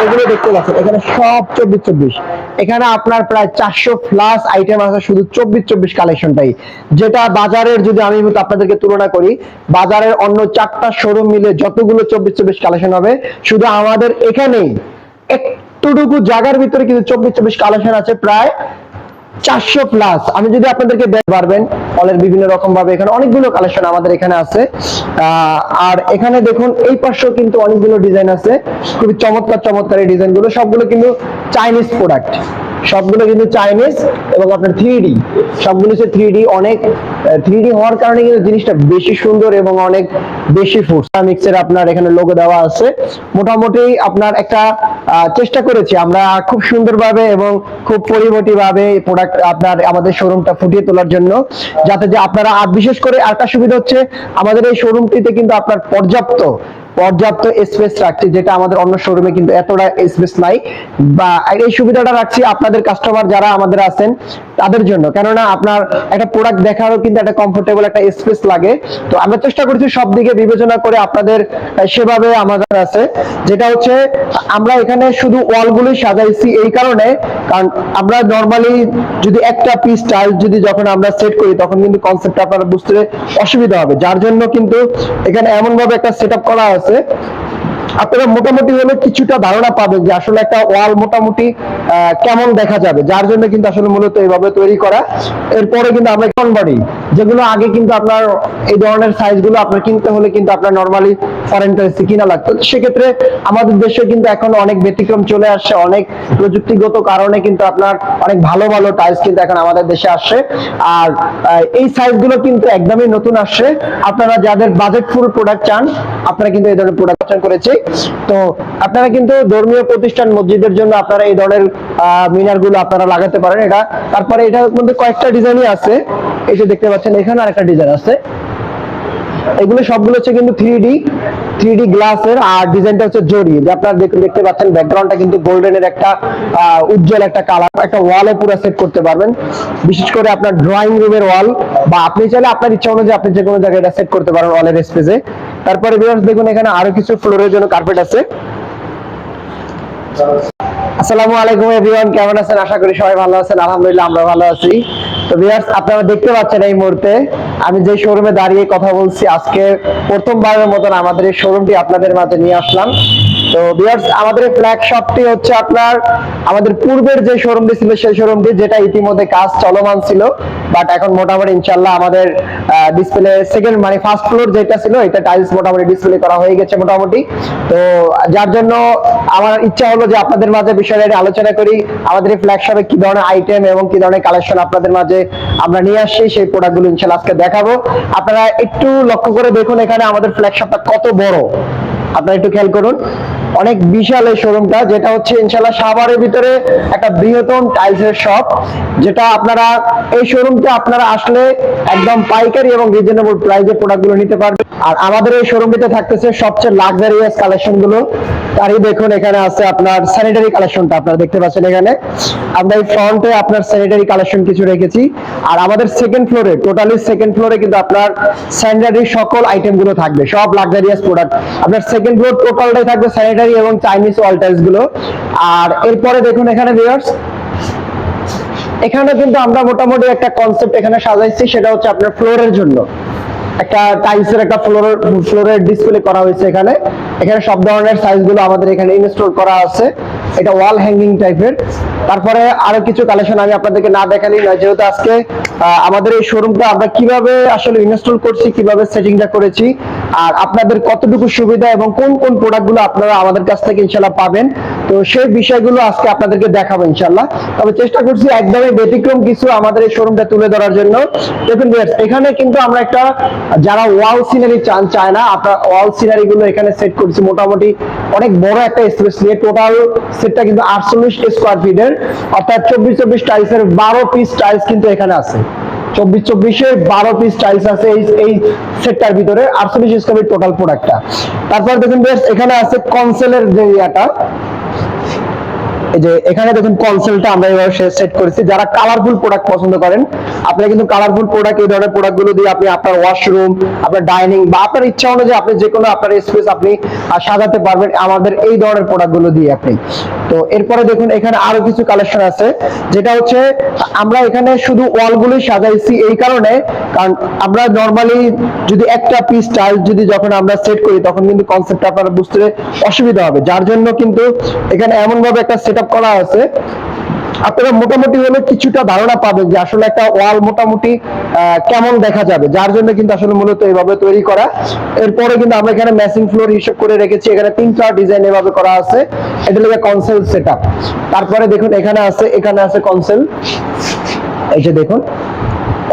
এগুলো দেখতে পাচ্ছেন এখানে সব 24/24। এখানে আপনার প্রায় 400+ আইটেম আছে শুধু 24/24 কালেকশনটাই, যেটা বাজারের যদি আমি আপনাদেরকে তুলনা করি, বাজারের অন্য 4টা শোরুম মিলে যতগুলো 24/24 কালেকশন হবে, শুধু আমাদের এখানেই একটুটুকু জায়গার ভিতরে কিন্তু 24/24 কালেকশন আছে প্রায় 400+। আমি যদি আপনাদেরকে পারবেন অলের বিভিন্ন রকম ভাবে এখানে অনেকগুলো কালেকশন আমাদের এখানে আছে। আর এখানে দেখুন এই পাশেও কিন্তু অনেকগুলো ডিজাইন আছে, খুবই চমৎকার চমৎকার এই ডিজাইনগুলো, সবগুলো কিন্তু চাইনিজ প্রোডাক্ট, সবগুলো কিন্তু চাইনিজ এবং আপনার 3D, সবগুলো হচ্ছে 3D। অনেক 3D হওয়ার কারণে কিন্তু জিনিসটা বেশি সুন্দর এবং অনেক বেশি ফুড মিক্সের আপনার এখানে লোগো দেওয়া আছে। মোটামুটি আপনার একটা চেষ্টা করেছি আমরা খুব সুন্দরভাবে এবং খুব পরিপাটিভাবে প্রোডাক্ট আপনার আমাদের শোরুমটা ফুটিয়ে তোলার জন্য, যাতে যে আপনারা, আর বিশেষ করে আরেকটা সুবিধা হচ্ছে আমাদের এই শোরুমটিতে কিন্তু আপনার পর্যাপ্ত স্পেস রাখছি, যেটা আমাদের অন্য শোরুমে কিন্তু এতটা স্পেস নাই। বা এই সুবিধাটা রাখছি আপনাদের কাস্টমার যারা আমাদের আছেন তাদের জন্য, কেননা আপনার একটা প্রোডাক্ট দেখারও কিন্তু একটা কমফোর্টেবল একটা স্পেস লাগে। তো আমরা চেষ্টা করছি সব দিকে বিবেচনা করে আপনাদের সেভাবে আমাদের আছে, যেটা হচ্ছে আমরা এখানে শুধু ওয়ালগুলোই সাজাইছি এই কারণে, কারণ আমরা নরমালি যদি একটা পিস টাইলস যদি যখন আমরা সেট করি তখন কিন্তু কনসেপ্টটা আপনারা বুঝতে অসুবিধা হবে, যার জন্য কিন্তু এখানে এমন ভাবে একটা সেটআপ করা আছে আপনারা মোটামুটি হলে কিছুটা ধারণা পাবেন যে আসলে একটা ওয়াল মোটামুটি কেমন দেখা যাবে, যার জন্য কিন্তু আসলে মূলত এইভাবে তৈরি করা। এরপরে কিন্তু আমরা কনভার্টি, যেগুলো আগে কিন্তু আপনার এই ধরনের সাইজগুলো আপনার কিনতে হলে কিন্তু আপনার নরমালি ফরেন কারেন্সি কিনা লাগতো, সেক্ষেত্রে আমাদের দেশে কিন্তু এখন অনেক ব্যতিক্রম চলে আসছে, অনেক প্রযুক্তিগত কারণে কিন্তু আপনার অনেক ভালো ভালো টাইলস কিন্তু এখন আমাদের দেশে আসছে। আর এই সাইজগুলো কিন্তু একদমই নতুন আসছে, আপনারা যাদের বাজেট ফুল প্রোডাক্ট চান আপনারা কিন্তু এই ধরনের প্রোডাক্ট করেছি। তো আপনারা কিন্তু ধর্মীয় প্রতিষ্ঠান মসজিদের জন্য আপনারা এই ধরনের মিনার গুলো আপনারা লাগাতে পারেন। এটা তারপরে এটার মধ্যে কয়েকটা ডিজাইনই আছে, এই যে দেখতে পাচ্ছেন এখানে আরেকটা ডিজাইন আছে, এগুলো সবগুলো হচ্ছে কিন্তু 3D গ্লাসের, আর ডিজাইনটা হচ্ছে জরি, যে আপনারা দেখতে পাচ্ছেন ব্যাকগ্রাউন্ডটা কিন্তু গোল্ডেনের একটা উজ্জ্বল একটা কালার, একটা ওয়ালে পুরো সেট করতে পারবেন, বিশেষ করে আপনার ড্রয়িং রুমের ওয়াল, বা আপনি চাইলে আপনার ইচ্ছা অনুযায়ী আপনি যে কোনো জায়গায় এটা সেট করতে পারেন ওয়ালের স্পেসে। তারপরে ভিউয়ার্স দেখুন এখানে আরো কিছু ফ্লোরের জন্য কার্পেট আছে। আসসালামু আলাইকুম এভরিওয়ান, কেমন আছেন? আশা করি সবাই ভালো আছেন, আলহামদুলিল্লাহ আমরা ভালো আছি। তো ভিউয়ার্স আপনারা দেখতে পাচ্ছেন এই মুহূর্তে আমি যে শোরুমে দাঁড়িয়ে কথা বলছি, আজকে প্রথমবারের মতন আমাদের এই শোরুমটি আপনাদের মাঝে নিয়ে আসলাম। তো ভিউয়ার্স আমাদের এই ফ্ল্যাগশপটি হচ্ছে আপনার আমাদের পূর্বের যে শোরুমটি ছিল সেই শোরুমটি, যেটা ইতিমধ্যে কাজ চলমান ছিল, বাট এখন মোটামুটি ইনশাআল্লাহ আমাদের ডিসপ্লে সেকেন্ড মানে ফার্স্ট ফ্লোর যেটা ছিল এটা টাইলস মোটামুটি ডিসপ্লে করা হয়ে গেছে মোটামুটি। তো যার জন্য আমার ইচ্ছা হলো যে আপনাদের মাঝে বিষয়টা নিয়ে আলোচনা করি, আমাদের এই ফ্ল্যাগশপে কি ধরনের আইটেম এবং কি ধরনের কালেকশন আপনাদের মাঝে আমরা নিয়ে আসছি, সেই প্রোডাক্টগুলো ইনশাআল্লাহ আজকে দেখাবো। আপনারা একটু লক্ষ্য করে দেখুন এখানে আমাদের ফ্ল্যাগশপটা কত বড়, আপনারা একটু খেয়াল করুন, অনেক বিশাল এই শোরুমটা, যেটা হচ্ছে ইনশাআল্লাহ সাভারের ভিতরে একটা বৃহত্তম টাইলসের শপ, যেটা আপনারা এই শোরুমটা আপনারা আসলে একদম পাইকারি এবং রিজনেবল প্রাইসে প্রোডাক্টগুলো নিতে পারবেন। আর আমাদের এই শোরুমটিতে থাকতেছে সবচেয়ে লাক্সারিয়াস কালেকশন গুলো, তারই দেখুন এখানে আছে আপনার স্যানিটারি কালেকশনটা, আপনারা দেখতে পাচ্ছেন এখানে আমরা এই ফ্রন্টে আপনার স্যানিটারি কালেকশন কিছু রেখেছি। আর আমাদের সেকেন্ড ফ্লোরে, টোটালি সেকেন্ড ফ্লোরে কিন্তু আপনার স্যানিটারি সকল আইটেম গুলো থাকবে, সব লাক্সারিয়াস প্রোডাক্ট। আপনার সেকেন্ড ফ্লোর টোটালটাই থাকবে স্যানিটারি এবং চাইনিজ ওয়াল টাইলস গুলো। আর এরপরে দেখুন এখানে ভিউয়ার্স এখানে কিন্তু আমরা মোটামুটি একটা কনসেপ্ট এখানে সাজাইছি, সেটা হচ্ছে আপনার ফ্লোরের জন্য একটা টাইলসের একটা ফ্লোরের ডিসপ্লে করা হয়েছে। এখানে সব ধরনের সাইজগুলো আমাদের এখানে ইনস্টল করা আছে, এটা ওয়াল হ্যাঙ্গিং টাইপের। তারপরে আরো কিছু কালেকশন আমি আপনাদেরকে না দেখালেই নয়, যেহেতু আজকে আমাদের এই শোরুমটা আমরা কিভাবে আসলে ইনস্টল করছি, কিভাবে সেটিংটা করেছি, আর আপনাদের কতটুকু সুবিধা এবং কোন কোন প্রোডাক্টগুলো আপনারা আমাদের কাছ থেকে ইনশাআল্লাহ পাবেন, তো সেই বিষয়গুলো আজকে আপনাদেরকে দেখাবো ইনশাআল্লাহ। তবে চেষ্টা করছি একদমই ব্যতিক্রম কিছু আমাদের এই শোরুমটা তুলে ধরার জন্য। দেখুন এখানে কিন্তু আমরা একটা, যারা ওয়াল সিনারি চায় না, আপনার ওয়াল সিনারি গুলো এখানে সেট করছি মোটামুটি অনেক বড় একটা স্পেস নিয়ে, টোটাল সেটটা কিন্তু 48 স্কয়ার ফিটের, অর্থাৎ 24/24 টাইলসের 12 পিস টাইলস কিন্তু এখানে আছে, 24/24 12 পিস টাইলস আছে এই সেটটার ভিতরে, 48 স্কয়ার ফিট টোটাল প্রোডাক্টটা। তারপর দেখুন এখানে আছে কনসোলের যে ইয়াটা, এই যে এখানে দেখুন কনসোলটা আমরা এভাবে সেট করেছি। যারা কালারফুল প্রোডাক্ট পছন্দ করেন, আপনারা কিন্তু কালারফুল প্রোডাক্ট, এই ধরনের প্রোডাক্ট গুলো দিয়ে আপনি আপনার ওয়াশরুম, আপনার ডাইনিং বা আপনার ইচ্ছা অনুযায়ী আপনি যে কোনো আপনার স্পেস আপনি সাজাতে পারবেন আমাদের এই ধরনের প্রোডাক্ট গুলো দিয়ে আপনি। তো এরপরে দেখুন এখানে আরো কিছু কালেকশন আছে, যেটা হচ্ছে আমরা এখানে শুধু ওয়াল গুলোই সাজাইছি এই কারণে, কারণ আমরা নরমালি যদি একটা পিস টাইলস যদি যখন আমরা সেট করি তখন কিন্তু কনসেপ্টটা আপনারা বুঝতে অসুবিধা হবে, যার জন্য কিন্তু এখানে এমন ভাবে একটা সেটআপ করা আছে আপনারা মোটামুটি হলে কিছুটা ধারণা পাবেন যে আসলে একটা ওয়াল মোটামুটি কেমন দেখা যাবে, যার জন্য কিন্তু আসলে মূলত এইভাবে তৈরি করা। এরপরে কিন্তু আমরা এখানে ম্যাচিং ফ্লোর হিসেব করে রেখেছি, এখানে 3টা ডিজাইন এভাবে করা আছে, এটা হলো কনসোল সেটআপ। তারপরে দেখুন এখানে আছে কনসোল, এই যে দেখুন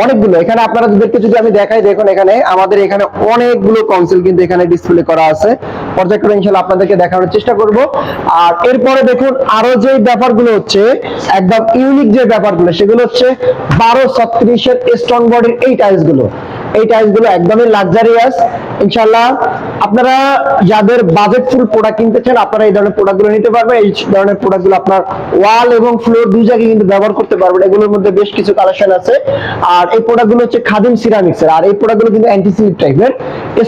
অনেকগুলো, এখানে আপনাদেরকে যদি আমি দেখাই, দেখুন এখানে আমাদের এখানে অনেকগুলো কনসোল কিন্তু এখানে ডিসপ্লে করা আছে, পর্যায়ক্রমে ইনশাআল্লাহ আপনাদেরকে দেখানোর চেষ্টা করব। আর এরপরে দেখুন আরো যে ব্যাপারগুলো হচ্ছে একদম ইউনিক যে ব্যাপারগুলো, সেগুলো হচ্ছে 1236 এর স্টোন বডির এই টাইলস গুলো। এই টাইলস গুলো একদমই লাক্সারিয়াস, ইনশাআল্লাহ আপনারা যাদের বাজেট ফুল প্রোডাক্ট কিনতে চান আপনারা এই ধরনের প্রোডাক্ট গুলো নিতে পারবেন। এই ধরনের প্রোডাক্ট গুলো আপনার ওয়াল এবং ফ্লোর দুই জায়গায় কিন্তু ব্যবহার করতে পারবেন। এগুলোর মধ্যে বেশ কিছু কালেকশন আছে। আর এই প্রোডাক্ট গুলো হচ্ছে খাদিম সিরামিক্স এর, আর এই প্রোডাক্ট গুলো কিন্তু অ্যান্টি স্লিপ টাইপের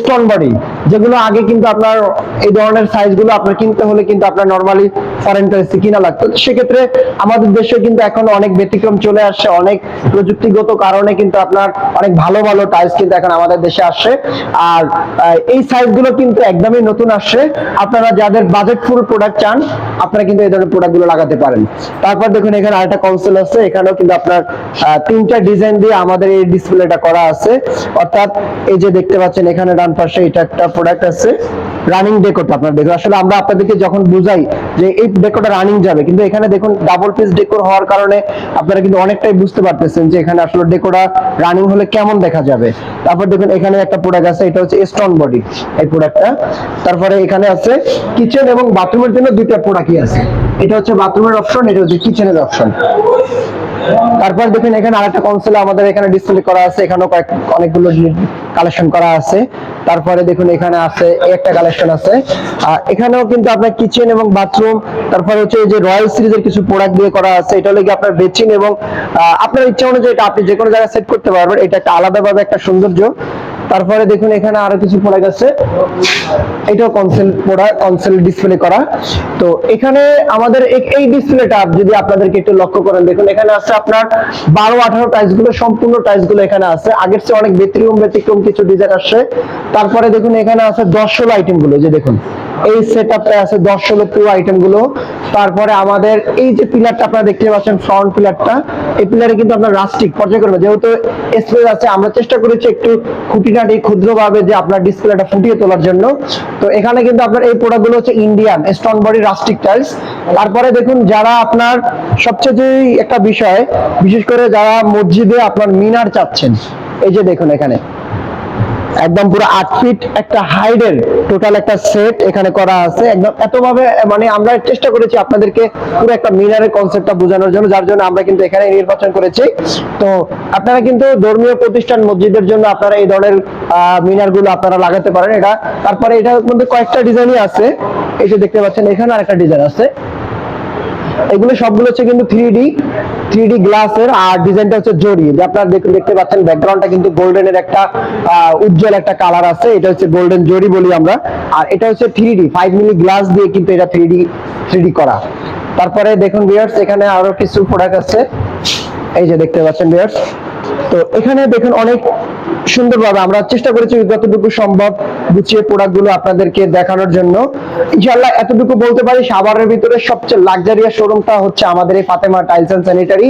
স্টোন বডি, যেগুলো আগে কিন্তু আপনার এই ধরনের সাইজ গুলো আপনার কিনতে হলে কিন্তু আপনার নরমালি ফরেন কারেন্সি কিনা লাগতো। সেক্ষেত্রে আমাদের দেশে কিন্তু এখন অনেক ব্যতিক্রম চলে আসছে, অনেক প্রযুক্তিগত কারণে কিন্তু আপনার অনেক ভালো ভালো টাইলস কিন্তু এখন আমাদের দেশে আসছে। আর এই সাইজ গুলো কিন্তু একদমই নতুন আসছে। আপনারা যাদের বাজেট ফুল প্রোডাক্ট চান আপনারা কিন্তু এই ধরনের প্রোডাক্ট গুলো লাগাতে পারেন। তারপর দেখুন এখানে আরেকটা কনসোল আছে, এখানেও কিন্তু আপনার 3টা ডিজাইন দিয়ে আমাদের এই ডিসপ্লেটা করা আছে। অর্থাৎ এই যে দেখতে পাচ্ছেন এখানে ডান পাশে এটা একটা প্রোডাক্ট আছে রানিং ডেকোরটা, আপনারা দেখুন আসলে আমরা আপনাদেরকে যখন বুঝাই যে এই ডেকোরটা রানিং যাবে, কিন্তু এখানে দেখুন ডাবল পিস ডেকোর হওয়ার কারণে আপনারা কিন্তু অনেকটাই বুঝতে পারতেছেন যে এখানে আসলে ডেকোরটা রানিং হলে কেমন দেখা যাবে। তারপর দেখুন এখানে একটা প্রোডাক্ট আছে, এটা হচ্ছে স্টোন বডি এই প্রোডাক্টটা। তারপরে এখানে আছে কিচেন এবং বাথরুমের জন্য দুইটা প্রোডাক্টই আছে, এটা হচ্ছে বাথরুমের অপশন, এটা হচ্ছে কিচেনের অপশন। তারপর দেখেন এখানে আরেকটা কনসোল আমাদের এখানে ডিসপ্লে করা আছে, এখানেও অনেকগুলো কালেকশন করা আছে। তারপরে দেখুন এখানে আছে একটা কালেকশন আছে, এখানেও কিন্তু আপনার কিচেন এবং বাথরুম, তারপরে হচ্ছে এই যে রয়্যাল সিরিজের কিছু প্রোডাক্ট দিয়ে করা আছে। এটা হলো কি আপনার বেচিং এবং আপনার ইচ্ছা অনুযায়ী এটা আপনি যে কোনো জায়গায় সেট করতে পারবেন, এটা একটা আলাদাভাবে একটা সৌন্দর্য। তারপরে দেখুন এখানে আরো কিছু প্রোডাক্ট আছে, এটাও কনসোল ডিসপ্লে করা। তো এখানে আমাদের এই ডিসপ্লেটা যদি আপনাদেরকে একটু লক্ষ্য করেন, দেখুন এখানে আছে আপনার 12-18 টাইলস গুলো, সম্পূর্ণ টাইলস গুলো এখানে আছে। আগের চেয়ে অনেক ব্যতিক্রম কিছু ডিজাইন আসছে। তারপরে দেখুন এখানে আছে 10-16 আইটেম গুলো, যে দেখুন এই সেটআপে আছে 10-16 পুরো আইটেম গুলো। তারপরে আমাদের এই যে পিলারটা আপনারা দেখতে পাচ্ছেন ফ্রন্ট পিলারটা, এই পিলারে কিন্তু আপনার রাস্টিক পর্যায়ক্রমে যেহেতু স্পেস আছে, আমরা চেষ্টা করেছি একটু খুঁটিনাটি ক্ষুদ্রভাবে যে আপনার ডিসপ্লেটা ফুটিয়ে তোলার জন্য। তো এখানে কিন্তু আপনার এই প্রোডাক্ট গুলো হচ্ছে Indian stone body rustic tiles. তারপরে দেখুন যারা আপনার সবচেয়ে যে একটা বিষয়, বিশেষ করে যারা মসজিদে আপনার মিনার চাচ্ছেন, এই যে দেখুন এখানে একদম পুরো 8 ফিট একটা হাইডের টোটাল একটা সেট এখানে করা আছে। একদম এতভাবে মানে আমরা চেষ্টা করেছি আপনাদেরকে পুরো একটা মিনারের কনসেপ্টটা বোঝানোর জন্য, যার জন্য আমরা কিন্তু এখানে নির্বাচন করেছি। তো আপনারা কিন্তু ধর্মীয় প্রতিষ্ঠান মসজিদের জন্য আপনারা এই ধরনের মিনার গুলো আপনারা লাগাতে পারেন এটা। তারপরে এটার মধ্যে কয়েকটা ডিজাইনই আছে, এই যে দেখতে পাচ্ছেন এখানে আরেকটা ডিজাইন আছে। এগুলো সবগুলো হচ্ছে কিন্তু 3D গ্লাসের, আর ডিজাইনটা হচ্ছে জরি, যে আপনারা দেখতে পাচ্ছেন ব্যাকগ্রাউন্ডটা কিন্তু গোল্ডেনের একটা উজ্জ্বল একটা কালার আছে, এটা হচ্ছে গোল্ডেন জরি বলি আমরা। আর এটা হচ্ছে 3D 5 মিলি গ্লাস দিয়ে কিন্তু এটা 3D করা। তারপরে দেখুন ভিউয়ার্স এখানে আরো কিছু প্রোডাক্ট আছে, এই যে দেখতে পাচ্ছেন ভিউয়ার্স। তো এখানে দেখুন অনেক সুন্দরভাবে আমরা চেষ্টা করেছি যতটুকু সম্ভব গুছিয়ে প্রোডাক্ট গুলো আপনাদেরকে দেখানোর জন্য। ইনশাআল্লাহ এতটুকু বলতে পারি সাভারের ভিতরে সবচেয়ে লাক্সারিয়াস শোরুমটা হচ্ছে আমাদের এই ফাতেমা টাইলস এন্ড স্যানিটারি।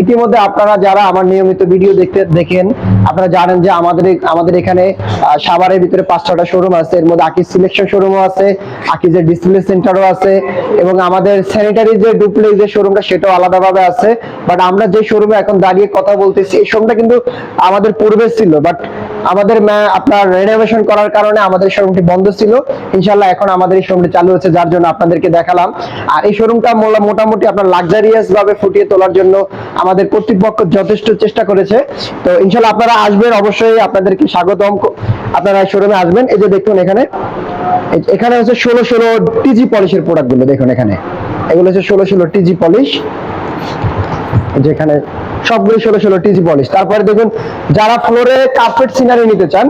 ইতিমধ্যে আপনারা যারা আমার নিয়মিত ভিডিও দেখেন আপনারা জানেন যে আমাদের এখানে সাভারের ভিতরে 5-6টা শোরুম আছে, এর মধ্যে আকিজ সিলেকশন শোরুমও আছে, আকিজের ডিসপ্লে সেন্টারও আছে, এবং আমাদের স্যানিটারি যে ডুপ্লেক্স যে শোরুমটা সেটাও আলাদাভাবে আছে। বাট আমরা যে শোরুমে এখন দাঁড়িয়ে কথা বলতেছি এই শোরুমটা কিন্তু আমাদের পূর্বে ছিল, বাট আমাদের আপনার রেনোভেশন করার কারণে আমাদের শোরুমটি বন্ধ ছিল। ইনশাআল্লাহ এখন আমাদের এই শোরুমটি চালু হচ্ছে, যার জন্য আপনাদেরকে দেখালাম। আর এই শোরুমটা মোটামুটি আপনার লাক্সারিয়াস ভাবে ফুটিয়ে তোলার জন্য আমাদের কর্তৃপক্ষ যথেষ্ট চেষ্টা করেছে। তো ইনশাআল্লাহ আপনারা আসবেন, অবশ্যই আপনাদেরকে স্বাগতম, আপনারা শোরুমে আসবেন। এই যে দেখুন এখানে হচ্ছে 16 টিজি পলিশের প্রোডাক্ট গুলো দেখুন এখানে এগুলো হচ্ছে 16 টিজি পলিশ, যেখানে সবগুলো 16 টিজি পলিশ। তারপরে দেখুন যারা ফ্লোরে কার্পেট সিনারি নিতে চান,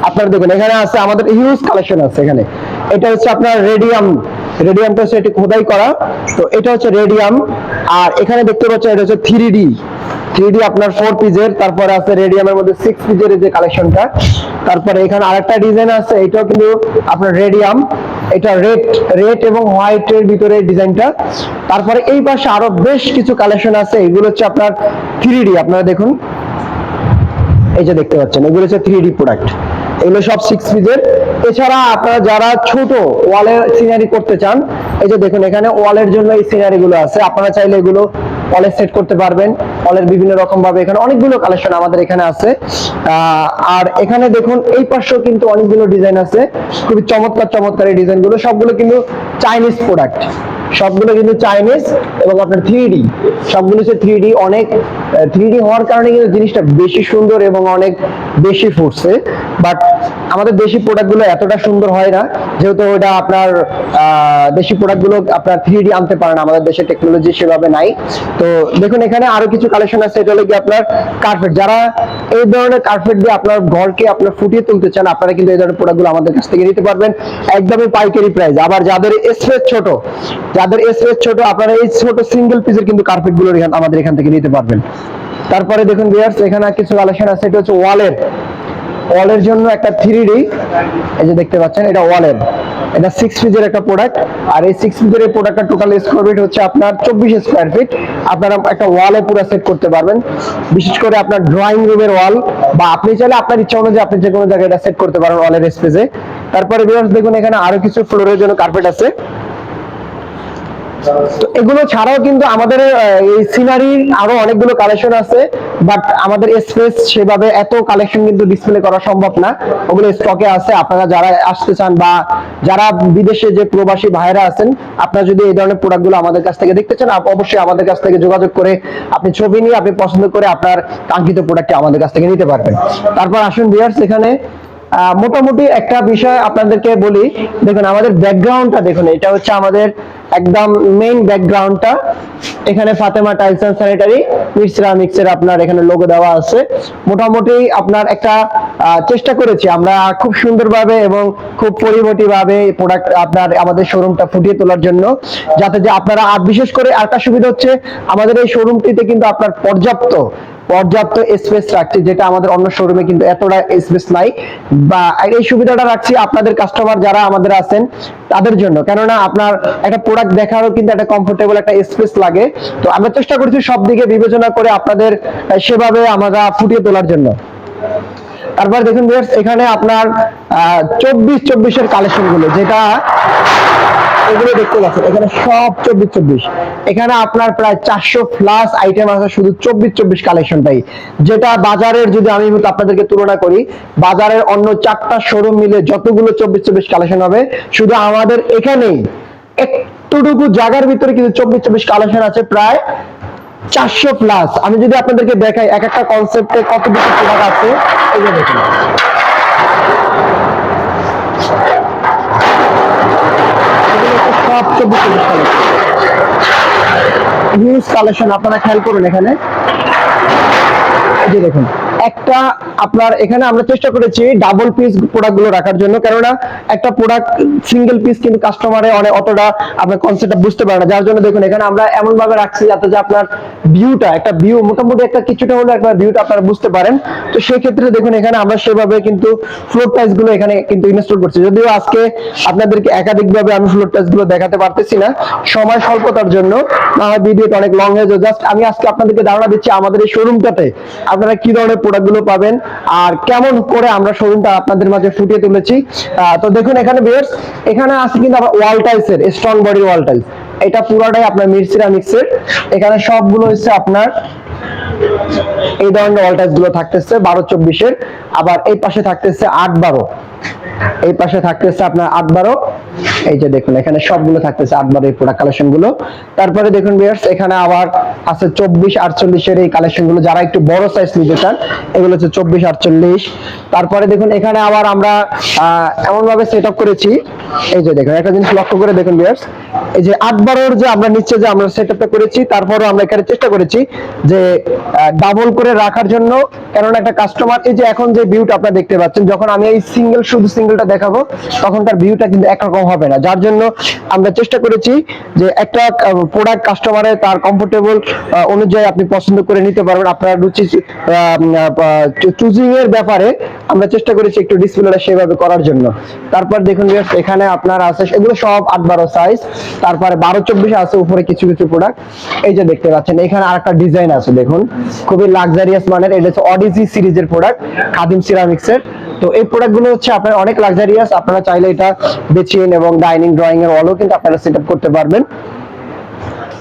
আপনারা দেখুন এখানে আছে আমাদের হিউজ কালেকশন আছে এখানে। এটা হচ্ছে আপনার রেডিয়াম, রেডিয়ামটা হচ্ছে এটি খোদাই করা, তো এটা হচ্ছে রেডিয়াম। আর এখানে দেখতে পাচ্ছেন এটা হচ্ছে 3D, 3D আপনার 4 পিসের। তারপরে আছে রেডিয়ামের মধ্যে 6 পিসের যে কালেকশনটা। তারপরে এখানে আরেকটা ডিজাইন আছে, এটাও কিন্তু আপনার রেডিয়াম, এটা রেড রেড এবং হোয়াইট এর ভিতরে ডিজাইনটা। তারপরে এই পাশে আরো বেশ কিছু কালেকশন আছে, এগুলো হচ্ছে আপনার 3D। আপনারা দেখুন এই যে দেখতে পাচ্ছেন এগুলো হচ্ছে 3D প্রোডাক্ট, এগুলো সব 6 পিসের। এছাড়া আপনারা যারা ছোট ওয়ালে সিনারি করতে চান, এই যে দেখুন এখানে ওয়ালের জন্য এই সিনারি গুলো আছে, আপনারা চাইলে এগুলো ওয়ালে সেট করতে পারবেন। ওয়ালের বিভিন্ন রকম ভাবে এখানে অনেকগুলো কালেকশন আমাদের এখানে আছে। আর এখানে দেখুন এই পাশেও কিন্তু অনেকগুলো ডিজাইন আছে, খুবই চমৎকার চমৎকার এই ডিজাইন গুলো, সবগুলো কিন্তু চাইনিজ প্রোডাক্ট, সবগুলো কিন্তু চাইনিজ এবং আপনার 3D, সবগুলো হচ্ছে 3D। অনেক 3D হওয়ার কারণে কিন্তু জিনিসটা বেশি সুন্দর এবং অনেক বেশি ফুটছে। বাট আমাদের দেশি প্রোডাক্টগুলো এতটা সুন্দর হয় না, যেহেতু ওটা আপনার দেশি প্রোডাক্টগুলো আপনার 3D আনতে পারে না, আমাদের দেশে টেকনোলজি সেভাবে নাই। তো দেখুন এখানে আরো কিছু কালেকশন আছে, এটা হলো কি আপনার কার্পেট। যারা এই ধরনের কার্পেট দিয়ে আপনার ঘরকে আপনার ফুটিয়ে তুলতে চান, আপনারা কিন্তু এই ধরনের প্রোডাক্টগুলো আমাদের কাছ থেকে নিতে পারবেন একদমই পাইকারি প্রাইস। আবার যাদের স্পেস ছোট, আপনারা এই ছোট সিঙ্গেল পিসের কিন্তু কার্পেট গুলো আমাদের এখান থেকে নিতে পারবেন। তারপরে দেখুন ভিউয়ার্স এখানে কিছু কালেকশন আছে, এটা হচ্ছে ওয়ালের জন্য একটা 3D, এই যে দেখতে পাচ্ছেন এটা ওয়ালের, এটা 6 পিসের একটা প্রোডাক্ট। আর এই 6 পিসের এই প্রোডাক্টটা টোটাল স্কয়ার ফিট হচ্ছে আপনার 24 স্কয়ার ফিট। আপনারা একটা ওয়ালে পুরো সেট করতে পারবেন, বিশেষ করে আপনার ড্রয়িং রুমের ওয়াল, বা আপনি চাইলে আপনার ইচ্ছা অনুযায়ী আপনি যে কোনো জায়গায় এটা সেট করতে পারেন ওয়ালের স্পেসে। তারপরে ভিউয়ার্স দেখুন এখানে আরো কিছু ফ্লোরের জন্য কার্পেট আছে। তো এগুলো ছাড়াও কিন্তু আমাদের এই সিনারির আরো অনেকগুলো কালেকশন আছে, বাট আমাদের স্পেস সেভাবে এত কালেকশন কিন্তু ডিসপ্লে করা সম্ভব না, ওগুলো স্টকে আছে। আপনারা যারা আসতে চান বা যারা বিদেশে যে প্রবাসী ভাইরা আছেন, আপনারা যদি এই ধরনের প্রোডাক্টগুলো আমাদের কাছ থেকে দেখতে চান, অবশ্যই আমাদের কাছ থেকে যোগাযোগ করে আপনি ছবি নিয়ে আপনি পছন্দ করে আপনার কাঙ্ক্ষিত প্রোডাক্টটি আমাদের কাছ থেকে নিতে পারবেন। তারপর আসুন ভিউয়ার্স এখানে মোটামুটি একটা বিষয় আপনাদেরকে বলি, দেখুন আমাদের ব্যাকগ্রাউন্ডটা দেখুন, এটা হচ্ছে আমাদের একদম মেইন ব্যাকগ্রাউন্ডটা। এখানে ফাতেমা টাইলস এন্ড স্যানিটারি মিক্সের আপনার এখানে লোগো দেওয়া আছে। মোটামুটি আপনার একটা চেষ্টা করেছি আমরা খুব সুন্দরভাবে এবং খুব পরিপাটিভাবে প্রোডাক্ট আপনার আমাদের শোরুমটা ফুটিয়ে তোলার জন্য, যাতে যে আপনারা, আর বিশেষ করে আরেকটা সুবিধা হচ্ছে আমাদের এই শোরুমটিতে কিন্তু আপনার পর্যাপ্ত স্পেস রাখছি, যেটা আমাদের অন্য শোরুমে কিন্তু এতটা স্পেস নাই। বা এই সুবিধাটা রাখছি আপনাদের কাস্টমার যারা আমাদের আছেন তাদের জন্য, কেননা আপনার একটা প্রোডাক্ট দেখারও কিন্তু একটা কমফোর্টেবল একটা স্পেস লাগে। তো আমরা চেষ্টা করছি সব দিকে বিবেচনা করে আপনাদের সেভাবে আমরা ফুটিয়ে তোলার জন্য। তারপর দেখুন ভিউয়ার্স এখানে আপনার 24 এর কালেকশন গুলো, যেটা এগুলো দেখতে পাচ্ছেন এখানে সব 24। এখানে আপনার প্রায় 400 প্লাস আইটেম আছে শুধু 24 কালেকশনটাই, যেটা বাজারের যদি আমি আপনাদেরকে তুলনা করি, বাজারের অন্য 4টা শোরুম মিলে যতগুলো 24 কালেকশন হবে, শুধু আমাদের এখানেই একটুটুকু জায়গার ভিতরে কিন্তু 24 কালেকশন আছে প্রায় 400 প্লাস। আমি যদি আপনাদেরকে দেখাই এক একটা কনসেপ্টে কত বেশি প্রোডাক্ট আছে, এই যে দেখুন সব 24 কালেকশন আপনারা খেয়াল করুন। এখানে এই যে দেখুন একটা আপনার, এখানে আমরা চেষ্টা করেছি ডাবল পিস প্রোডাক্ট গুলো রাখার জন্য, কেননা একটা প্রোডাক্ট সিঙ্গেল পিস কিন্তু কাস্টমারে অনেক অতটা আপনার কনসেপ্টটা বুঝতে পারে না, যার জন্য দেখুন এখানে আমরা এমন ভাবে রাখছি যাতে যে আপনার ভিউটা, একটা ভিউ মোটামুটি একটা কিছুটা হলে একটা ভিউটা আপনারা বুঝতে পারেন। তো সেই ক্ষেত্রে দেখুন এখানে আমরা সেভাবে কিন্তু ফ্লোর টাইলস গুলো এখানে কিন্তু ইনস্টল করছি, যদিও আজকে আপনাদেরকে একাধিকভাবে আমি ফ্লোর টাইলস গুলো দেখাতে পারতেছি না সময় স্বল্পতার জন্য, না হয় ভিডিওটা অনেক লং হয়ে যায়। জাস্ট আমি আজকে আপনাদেরকে ধারণা দিচ্ছি আমাদের এই শোরুমটাতে আপনারা কি ধরনের প্রোডাক্ট গুলো পাবেন আর কেমন করে আমরা শোরুমটা আপনাদের মাঝে ফুটিয়ে তুলেছি। তো দেখুন এখানে ভিউয়ার্স এখানে আছে কিন্তু আবার ওয়াল টাইলসের স্ট্রং বডি ওয়াল টাইলস, এটা পুরোটাই আপনার মিক্সের। এখানে সবগুলো হচ্ছে আপনার এই ধরনের ওয়াল টাইলস গুলো থাকতেছে 12-24 এর, আবার এই পাশে থাকতেছে 8-12, এই পাশে থাকতেছে আপনার 8-12, এই যে দেখুন এখানে সবগুলো থাকতেছে 8-12 এই প্রোডাক্ট কালেকশন গুলো। তারপরে দেখুন ভিউয়ার্স এখানে আবার আছে 24-48 এর এই কালেকশন গুলো, যারা একটু বড় সাইজ নিতে চান এগুলো হচ্ছে 24-48। তারপরে দেখুন এখানে আবার আমরা এমন ভাবে সেটআপ করেছি, এই যে দেখুন একটা জিনিস লক্ষ্য করে দেখুন ভিউয়ার্স, এই যে 8-12 যে আমরা নিচে যে আমরা সেটআপটা করেছি, তারপরও আমরা এখানে চেষ্টা করেছি যে ডাবল করে রাখার জন্য, কারণ একটা কাস্টমার এই যে এখন যে ভিউটা আপনারা দেখতে পাচ্ছেন, যখন আমি এই শুধু সিঙ্গেলটা দেখাবো তখন তার ভিউটা কিন্তু একরকম হবে না, যার জন্য আমরা চেষ্টা করেছি যে একটা প্রোডাক্ট কাস্টমারের তার কমফোর্টেবল অনুযায়ী আপনি পছন্দ করে নিতে পারবেন। আপনার রুচি চুজিং এর ব্যাপারে আমরা চেষ্টা করেছি একটু ডিসপ্লেটা সেভাবে করার জন্য। তারপর দেখুন এখানে আপনার আছে এগুলো সব 8-12 সাইজ, তারপরে 12-24 আছে উপরে কিছু কিছু প্রোডাক্ট। এই যে দেখতে পাচ্ছেন এখানে আরেকটা ডিজাইন আছে দেখুন, খুবই লাক্সারিয়াস মানের, এটা হচ্ছে অডিজি সিরিজের প্রোডাক্ট খাদিম সিরামিক্স এর। তো এই প্রোডাক্ট গুলো হচ্ছে আপনার অনেক লাক্সারিয়াস, আপনারা চাইলে এটা বেচিন এবং ডাইনিং ড্রয়িং এর ওয়ালও কিন্তু আপনারা সেটআপ করতে পারবেন।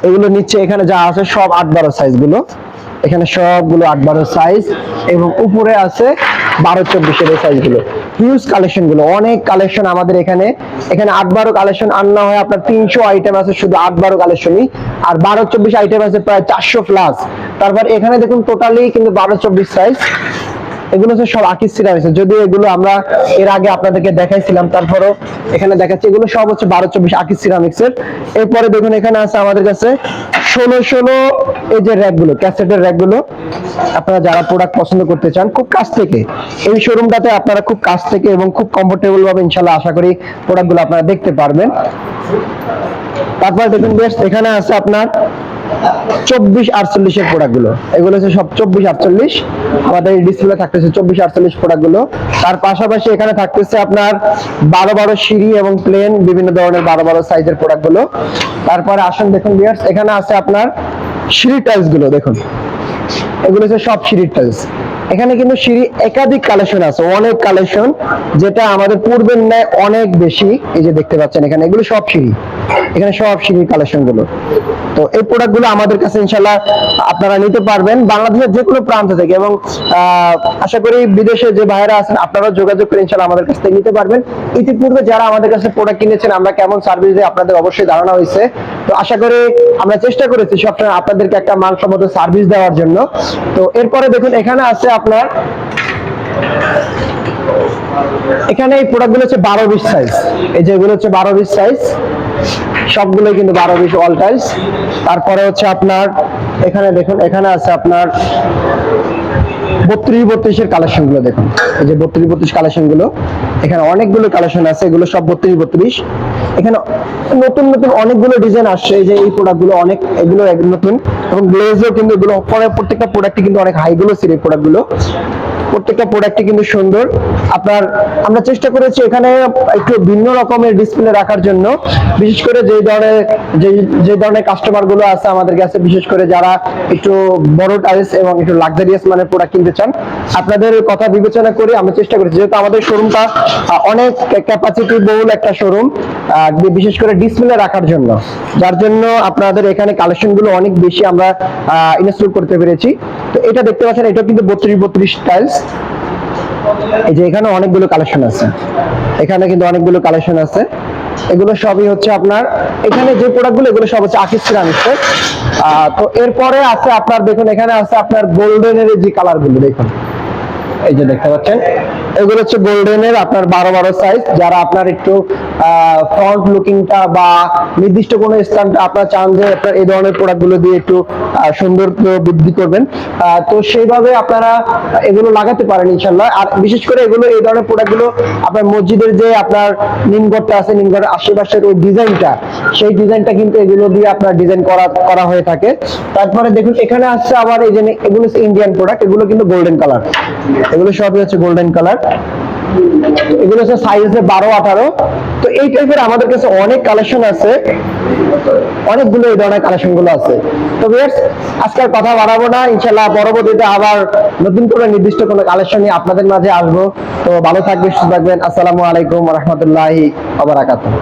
এগুলো নিচে এখানে যা আছে সব 8-12 সাইজ গুলো, এখানে সবগুলো 8-12 সাইজ, এবং উপরে আছে 12-24 এর সাইজ গুলো। হিউজ কালেকশন গুলো, অনেক কালেকশন আমাদের এখানে 8-12 কালেকশন আনা হয় আপনার 300 আইটেম আছে শুধু 8-12 কালেকশনই, আর 12-24 আইটেম আছে প্রায় 400 প্লাস। তারপর এখানে দেখুন টোটালি কিন্তু 12-24 সাইজ, এগুলো হচ্ছে সব আকিজ সিরামিক্স, যদিও এগুলো আমরা এর আগে আপনাদেরকে দেখাইছিলাম, তারপরও এখানে দেখাচ্ছি এগুলো সব হচ্ছে 12-24 আকিজ সিরামিক্স এর। এরপরে দেখুন এখানে আছে আমাদের কাছে 16 এই যে র্যাক গুলো, ক্যাসেটের র্যাক গুলো, আপনারা যারা প্রোডাক্ট পছন্দ করতে চান খুব কাছ থেকে, এই শোরুমটাতে আপনারা খুব কাছ থেকে এবং খুব কমফোর্টেবল ভাবে ইনশাআল্লাহ আশা করি প্রোডাক্ট গুলো আপনারা দেখতে পারবেন। তারপর দেখুন বেশ এখানে আছে আপনার 24-48 এর প্রোডাক্ট গুলো, এগুলো হচ্ছে সব 24-48, আমাদের ডিসপ্লে থাকতেছে 24-48 প্রোডাক্ট গুলো। তার পাশাপাশি এখানে থাকতেছে আপনার 12-12 সিঁড়ি এবং প্লেন বিভিন্ন ধরনের 12-12 সাইজের প্রোডাক্ট গুলো। তারপরে আসুন দেখুন ভিউয়ার্স এখানে আছে আপনার সিঁড়ি টাইলস গুলো, দেখুন এগুলো হচ্ছে সব সিঁড়ির টাইলস। এখানে কিন্তু সিঁড়ি একাধিক কালেকশন আছে, অনেক কালেকশন, যেটা আমাদের পূর্বের ন্যায় অনেক বেশি। এই যে দেখতে পাচ্ছেন এখানে এগুলো সব সিঁড়ি, এখানে সব সিঁড়ির কালেকশন গুলো। তো এই প্রোডাক্ট গুলো আমাদের কাছে ইনশাআল্লাহ আপনারা নিতে পারবেন বাংলাদেশের যে কোনো প্রান্ত থেকে, এবং আশা করি বিদেশে যে ভাইরা আছেন আপনারাও যোগাযোগ করে ইনশাআল্লাহ আমাদের কাছ থেকে নিতে পারবেন। ইতিপূর্বে যারা আমাদের কাছে প্রোডাক্ট কিনেছেন আমরা কেমন সার্ভিস দিই আপনাদের অবশ্যই ধারণা হয়েছে। তো আশা করি আমরা চেষ্টা করেছি সবসময় আপনাদেরকে একটা মানসম্মত সার্ভিস দেওয়ার জন্য। তো এরপরে দেখুন এখানে আছে আপনার, এখানে এই প্রোডাক্ট গুলো হচ্ছে 12-20 সাইজ, এই যে এগুলো হচ্ছে 12-20 সাইজ, সবগুলো কিন্তু 12-20 অল টাইলস। তারপরে হচ্ছে আপনার এখানে দেখুন এখানে আছে আপনার 32-32 এর কালেকশন গুলো, দেখুন এই যে 32-32 কালেকশন গুলো, এখানে অনেকগুলো কালেকশন আছে, এগুলো সব 32-32। এখানে নতুন নতুন অনেকগুলো ডিজাইন আসছে, এই যে এই প্রোডাক্ট গুলো অনেক, এগুলো নতুন, এবং গ্লেজও কিন্তু এগুলো প্রত্যেকটা প্রোডাক্টই কিন্তু অনেক হাই গুলো সিরিজ প্রোডাক্ট গুলো, প্রত্যেকটা প্রোডাক্টই কিন্তু সুন্দর। আপনার আমরা চেষ্টা করেছি এখানে একটু ভিন্ন রকমের ডিসপ্লে রাখার জন্য, বিশেষ করে যে ধরনের কাস্টমার গুলো আছে আমাদের কাছে, বিশেষ করে যারা একটু বড় টাইলস এবং একটু লাক্সারিয়াস মানের প্রোডাক্ট কিনতে চান, আপনাদের কথা বিবেচনা করে আমরা চেষ্টা করেছি, যেহেতু আমাদের শোরুমটা অনেক ক্যাপাসিটি বহুল একটা শোরুম, বিশেষ করে ডিসপ্লে রাখার জন্য, যার জন্য আপনাদের এখানে কালেকশন গুলো অনেক বেশি আমরা ইনস্টল করতে পেরেছি। তো এটা দেখতে পাচ্ছেন এটা কিন্তু 32-32 টাইলস, এই যে এখানে অনেকগুলো কালেকশন আছে, এখানে কিন্তু অনেকগুলো কালেকশন আছে, এগুলো সবই হচ্ছে আপনার এখানে যে প্রোডাক্টগুলো এগুলো সব হচ্ছে আকিজ সিরামিক্সের। তো এরপরে আছে আপনার দেখুন এখানে আছে আপনার গোল্ডেনের যে কালার গুলো, দেখুন এই যে দেখতে পাচ্ছেন এগুলো হচ্ছে গোল্ডেনের আপনার 12-12 সাইজ, যারা আপনার একটু ফ্রন্ট লুকিংটা বা নির্দিষ্ট কোনো স্থানটা আপনারা চান যে আপনার এই ধরনের প্রোডাক্ট গুলো দিয়ে একটু সৌন্দর্য বৃদ্ধি করবেন, তো সেইভাবে আপনারা এগুলো লাগাতে পারেন ইনশাআল্লাহ। আর বিশেষ করে এগুলো এই ধরনের প্রোডাক্ট গুলো আপনার মসজিদের যে আপনার নিমঘরটা আছে, নিমঘরের আশেপাশের ওই ডিজাইনটা, সেই ডিজাইনটা কিন্তু এগুলো দিয়ে আপনার ডিজাইন করা হয়ে থাকে। তারপরে দেখুন এখানে আসছে আবার এই যে এগুলো ইন্ডিয়ান প্রোডাক্ট, এগুলো কিন্তু গোল্ডেন কালার, এগুলো সবই হচ্ছে গোল্ডেন কালার, এগুলো হচ্ছে সাইজে 12-18। তো এই টাইপের আমাদের কাছে অনেক কালেকশন আছে, অনেকগুলো এই ধরনের কালেকশন গুলো আছে। তো ভিউয়ার্স আজকে আর কথা বাড়াবো না, ইনশাআল্লাহ পরবর্তীতে আবার নতুন করে নির্দিষ্ট কোনো কালেকশন নিয়ে আপনাদের মাঝে আসবো। তো ভালো থাকবেন, সুস্থ থাকবেন। আসসালামু আলাইকুম ওয়া রাহমাতুল্লাহি ওয়া বারাকাতুহু।